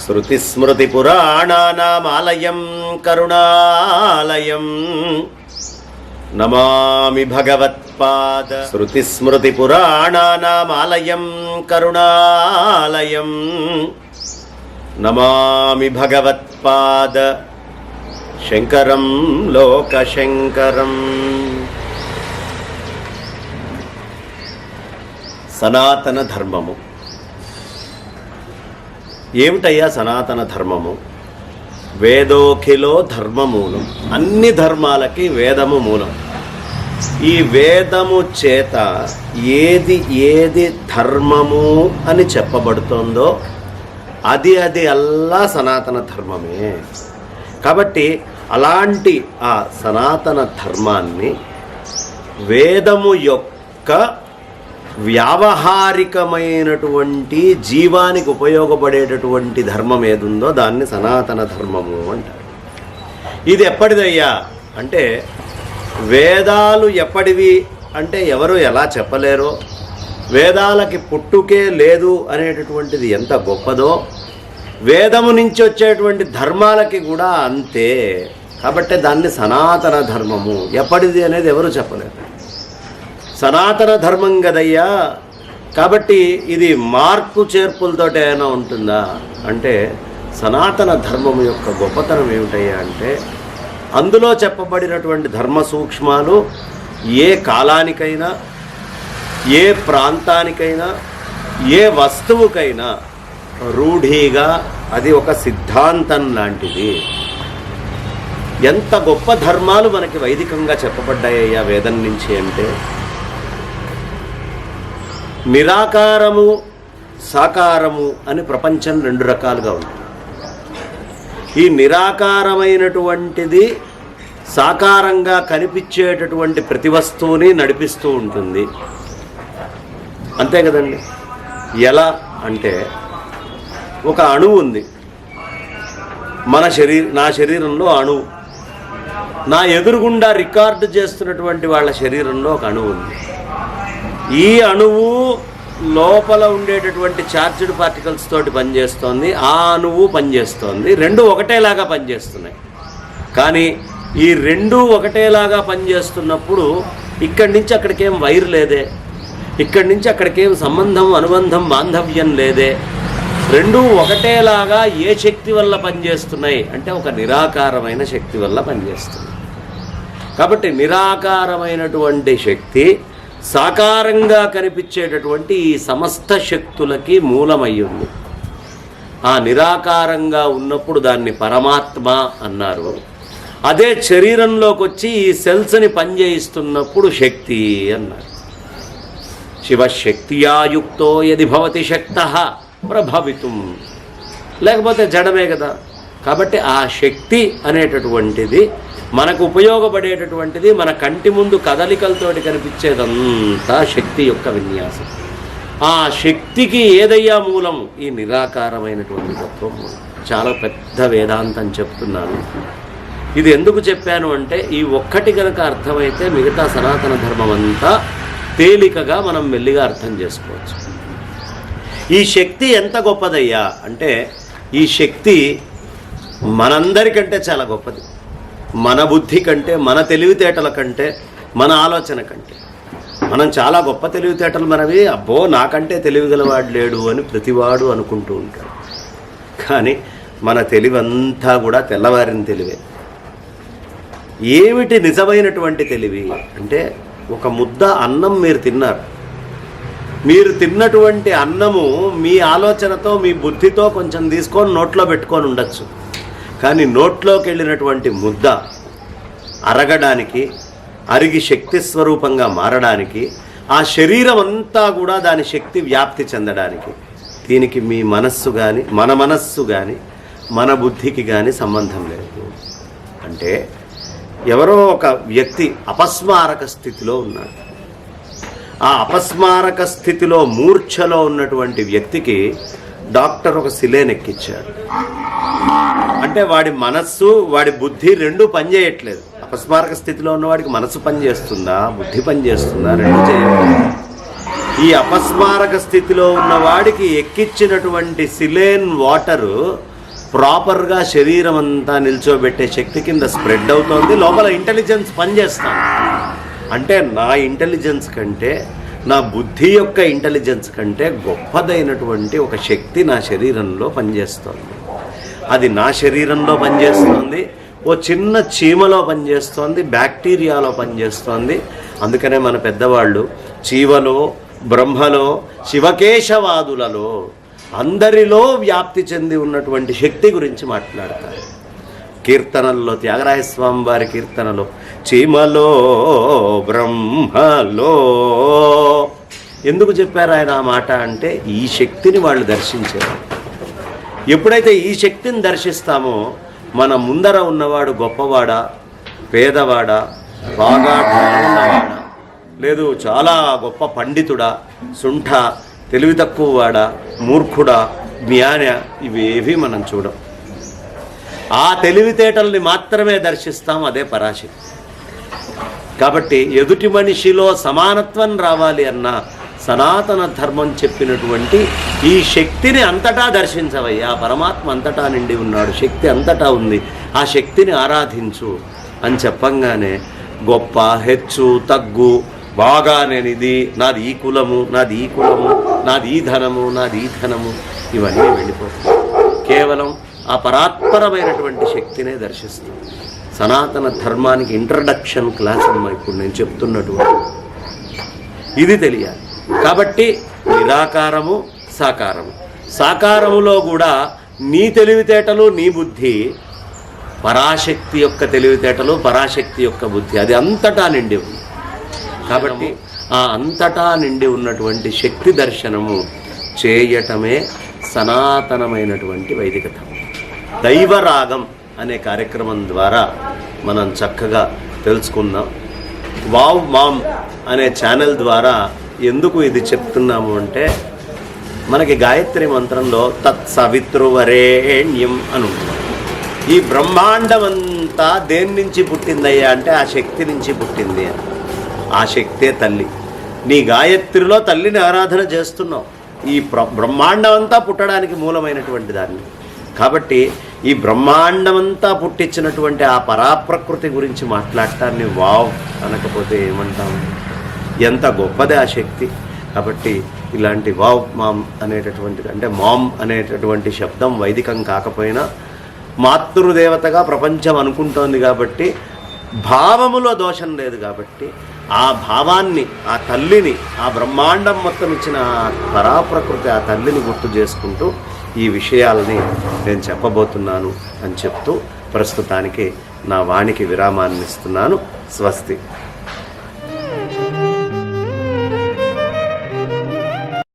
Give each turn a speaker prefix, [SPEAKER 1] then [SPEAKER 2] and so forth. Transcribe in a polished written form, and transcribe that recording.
[SPEAKER 1] శృతిస్మృతిపురాణానామాలయం కరుణాలయం నమామి భగవత్పాద. శృతిస్మృతిపురాణానామాలయం కరుణాలయం నమామి భగవత్పాద శంకరం లోకశంకరం. సనాతన ధర్మము ఏమిటయ్యా? సనాతన ధర్మము వేదోఖిలో ధర్మమూలం. అన్ని ధర్మాలకి వేదము మూలం. ఈ వేదము చేత ఏది ఏది ధర్మము అని చెప్పబడుతోందో అది అల్లా సనాతన ధర్మమే. కాబట్టి అలాంటి ఆ సనాతన ధర్మాన్ని వేదము యొక్క వ్యావహారికమైనటువంటి జీవానికి ఉపయోగపడేటటువంటి ధర్మం ఏదుందో దాన్ని సనాతన ధర్మము అంటారు. ఇది ఎప్పటిదయ్యా అంటే వేదాలు ఎప్పటివి అంటే ఎవరు ఎలా చెప్పలేరో, వేదాలకి పుట్టుకే లేదు అనేటటువంటిది ఎంత గొప్పదో, వేదము నుంచి వచ్చేటువంటి ధర్మాలకి కూడా అంతే. కాబట్టి దాన్ని సనాతన ధర్మము ఎప్పటిది అనేది ఎవరు చెప్పలేరు. సనాతన ధర్మం కదయ్యా. కాబట్టి ఇది మార్పు చేర్పులతోటి ఏమైనా ఉంటుందా అంటే సనాతన ధర్మం యొక్క గొప్పతనం ఏమిటయ్యా అంటే అందులో చెప్పబడినటువంటి ధర్మ సూక్ష్మాలు ఏ కాలానికైనా, ఏ ప్రాంతానికైనా, ఏ వస్తువుకైనా రూఢిగా అది ఒక సిద్ధాంతం లాంటిది. ఎంత గొప్ప ధర్మాలు మనకి వైదికంగా చెప్పబడ్డాయ్యా వేదం నుంచి అంటే నిరాకారము, సాకారము అని ప్రపంచం రెండు రకాలుగా ఉంటుంది. ఈ నిరాకారమైనటువంటిది సాకారంగా కనిపించేటటువంటి ప్రతి వస్తువుని నడిపిస్తూ ఉంటుంది. అంతే కదండి. ఎలా అంటే ఒక అణువు ఉంది. నా శరీరంలో అణువు, నా ఎదురుగుండా రికార్డు చేస్తున్నటువంటి వాళ్ళ శరీరంలో ఒక అణువు ఉంది. ఈ అణువు లోపల ఉండేటటువంటి చార్జ్డ్ పార్టికల్స్ తోటి పనిచేస్తోంది, ఆ అణువు పనిచేస్తోంది. రెండు ఒకటేలాగా పనిచేస్తున్నాయి. కానీ ఈ రెండు ఒకటేలాగా పనిచేస్తున్నప్పుడు ఇక్కడి నుంచి అక్కడికేం వైర్ లేదే, ఇక్కడి నుంచి అక్కడికేం సంబంధం, అనుబంధం, బాంధవ్యం లేదే. రెండు ఒకటేలాగా ఏ శక్తి వల్ల పనిచేస్తున్నాయి అంటే ఒక నిరాకారమైన శక్తి వల్ల పనిచేస్తుంది. కాబట్టి నిరాకారమైనటువంటి శక్తి సాకారంగా కనిపించేటటువంటి ఈ సమస్త శక్తులకి మూలమయ్యింది. ఆ నిరాకారంగా ఉన్నప్పుడు దాన్ని పరమాత్మ అన్నారు. అదే శరీరంలోకి వచ్చి ఈ సెల్స్ని పనిచేయిస్తున్నప్పుడు శక్తి అన్నారు. శివశక్తియాయుక్తో యది భవతి శక్తః ప్రభవితుం, లేకపోతే జడమే కదా. కాబట్టి ఆ శక్తి అనేటటువంటిది మనకు ఉపయోగపడేటటువంటిది, మన కంటి ముందు కదలికలతోటి కనిపించేదంతా శక్తి యొక్క విన్యాసం. ఆ శక్తికి ఏదయ్యా మూలం? ఈ నిరాకారమైనటువంటి తత్వం మూలం. చాలా పెద్ద వేదాంతం చెప్తున్నాను. ఇది ఎందుకు చెప్పాను అంటే ఈ ఒక్కటి కనుక అర్థమైతే మిగతా సనాతన ధర్మం అంతా తేలికగా మనం మెల్లిగా అర్థం చేసుకోవచ్చు. ఈ శక్తి ఎంత గొప్పదయ్యా అంటే ఈ శక్తి మనందరికంటే చాలా గొప్పది. మన బుద్ధి కంటే, మన తెలివితేటల కంటే, మన ఆలోచన కంటే. మనం చాలా గొప్ప తెలివితేటలు మనవి. అబ్బో నాకంటే తెలివిగలవాడు లేడు అని ప్రతివాడు అనుకుంటూ ఉంటాడు. కానీ మన తెలివంతా కూడా తెల్లవారిన తెలివే. ఏమిటి నిజమైనటువంటి తెలివి అంటే ఒక ముద్ద అన్నం మీరు తిన్నారు. మీరు తిన్నటువంటి అన్నము మీ ఆలోచనతో, మీ బుద్ధితో కొంచెం తీసుకొని నోట్లో పెట్టుకొని ఉండొచ్చు. కానీ నోట్లోకి వెళ్ళినటువంటి ముద్ద అరగడానికి, అరిగి శక్తి స్వరూపంగా మారడానికి, ఆ శరీరం అంతా కూడా దాని శక్తి వ్యాప్తి చెందడానికి దీనికి మీ మనస్సు కానీ, మన మనస్సు కానీ, మన బుద్ధికి కానీ సంబంధం లేదు. అంటే ఎవరో ఒక వ్యక్తి అపస్మారక స్థితిలో ఉన్నాడు. ఆ అపస్మారక స్థితిలో మూర్ఛలో ఉన్నటువంటి వ్యక్తికి డాక్టర్ ఒక సిలేన్ ఎక్కించాడు. అంటే వాడి మనస్సు, వాడి బుద్ధి రెండూ పనిచేయట్లేదు. అపస్మారక స్థితిలో ఉన్నవాడికి మనసు పనిచేస్తుందా, బుద్ధి పనిచేస్తుందా? రెండు చేయట్లేదు. ఈ అపస్మారక స్థితిలో ఉన్నవాడికి ఎక్కించినటువంటి సిలేన్ వాటరు ప్రాపర్గా శరీరం అంతా నిల్చోబెట్టే శక్తి కింద స్ప్రెడ్ అవుతోంది. లోపల ఇంటెలిజెన్స్ పనిచేస్తాను. అంటే నా ఇంటెలిజెన్స్ కంటే, నా బుద్ధి యొక్క ఇంటెలిజెన్స్ కంటే గొప్పదైనటువంటి ఒక శక్తి నా శరీరంలో పనిచేస్తోంది. అది నా శరీరంలో పనిచేస్తోంది, ఓ చిన్న చీమలో పనిచేస్తోంది, బ్యాక్టీరియాలో పనిచేస్తోంది. అందుకనే మన పెద్దవాళ్ళు చీవలో, బ్రహ్మలో, శివకేశవాదులలో అందరిలో వ్యాప్తి చెంది ఉన్నటువంటి శక్తి గురించి మాట్లాడతారు. కీర్తనల్లో త్యాగరాజస్వామి వారి కీర్తనలో చీమలో బ్రహ్మలో ఎందుకు చెప్పారు ఆయన ఆ మాట అంటే, ఈ శక్తిని వాళ్ళు దర్శించారు. ఎప్పుడైతే ఈ శక్తిని దర్శిస్తామో మన ముందర ఉన్నవాడు గొప్పవాడా, పేదవాడా, బాగా ఉన్నవాడా, లేదు చాలా గొప్ప పండితుడా, సుంఠ, తెలివి తక్కువ వాడా, మూర్ఖుడా, జ్ఞాన, ఇవేవి మనం చూడం. ఆ తెలివితేటల్ని మాత్రమే దర్శిస్తాం. అదే పరాశక్తి. కాబట్టి ఎదుటి మనిషిలో సమానత్వం రావాలి అన్న సనాతన ధర్మం చెప్పినటువంటి ఈ శక్తిని అంతటా దర్శించవయ్యా. పరమాత్మ అంతటా నిండి ఉన్నాడు, శక్తి అంతటా ఉంది, ఆ శక్తిని ఆరాధించు అని చెప్పంగానే గొప్ప, హెచ్చు, తగ్గు, బాగా నేను ఇది, నాది ఈ కులము, నాది ఈ కులము, నాది ఈ ధనము, నాది ఈ ధనము, ఇవన్నీ వెళ్ళిపోతాయి. కేవలం ఆ పరాత్పరమైనటువంటి శక్తినే దర్శిస్తుంది. సనాతన ధర్మానికి ఇంట్రడక్షన్ క్లాస్ అమ్మా ఇప్పుడు నేను చెప్తున్నటువంటి ఇది తెలియాలి. కాబట్టి నిరాకారము, సాకారము. సాకారములో కూడా నీ తెలివితేటలు, నీ బుద్ధి పరాశక్తి యొక్క తెలివితేటలు, పరాశక్తి యొక్క బుద్ధి, అది అంతటా నిండి ఉంది. కాబట్టి ఆ అంతటా నిండి ఉన్నటువంటి శక్తి దర్శనము చేయటమే సనాతనమైనటువంటి వైదిక ధర్మం. దైవరాగం అనే కార్యక్రమం ద్వారా మనం చక్కగా తెలుసుకుందాం. వావ్ మామ్ అనే ఛానల్ ద్వారా ఎందుకు ఇది చెప్తున్నాము అంటే, మనకి గాయత్రి మంత్రంలో తత్సవితృవరేణ్యం అని ఉంటుంది. ఈ బ్రహ్మాండం అంతా దేని నుంచి పుట్టిందయ్యా అంటే ఆ శక్తి నుంచి పుట్టింది అని. ఆ శక్తే తల్లి. నీ గాయత్రిలో తల్లిని ఆరాధన చేస్తున్నావు. ఈ బ్రహ్మాండం అంతా పుట్టడానికి మూలమైనటువంటి దాన్ని. కాబట్టి ఈ బ్రహ్మాండమంతా పుట్టించినటువంటి ఆ పరాప్రకృతి గురించి మాట్లాడటాన్ని వావ్ అనకపోతే ఏమంటాము? ఎంత గొప్పదే ఆ శక్తి. కాబట్టి ఇలాంటి వావ్ మామ్ అనేటటువంటిది, అంటే మామ్ అనేటటువంటి శబ్దం వైదికం కాకపోయినా మాతృదేవతగా ప్రపంచం అనుకుంటోంది కాబట్టి, భావములో దోషం లేదు కాబట్టి, ఆ భావాన్ని, ఆ తల్లిని, ఆ బ్రహ్మాండం మొత్తం ఇచ్చిన ఆ పరాప్రకృతి, ఆ తల్లిని గుర్తు చేసుకుంటూ ఈ విషయాలని నేను చెప్పబోతున్నాను అని చెప్తూ ప్రస్తుతానికి నా వాణికి విరామాన్ని ఇస్తున్నాను. స్వస్తి.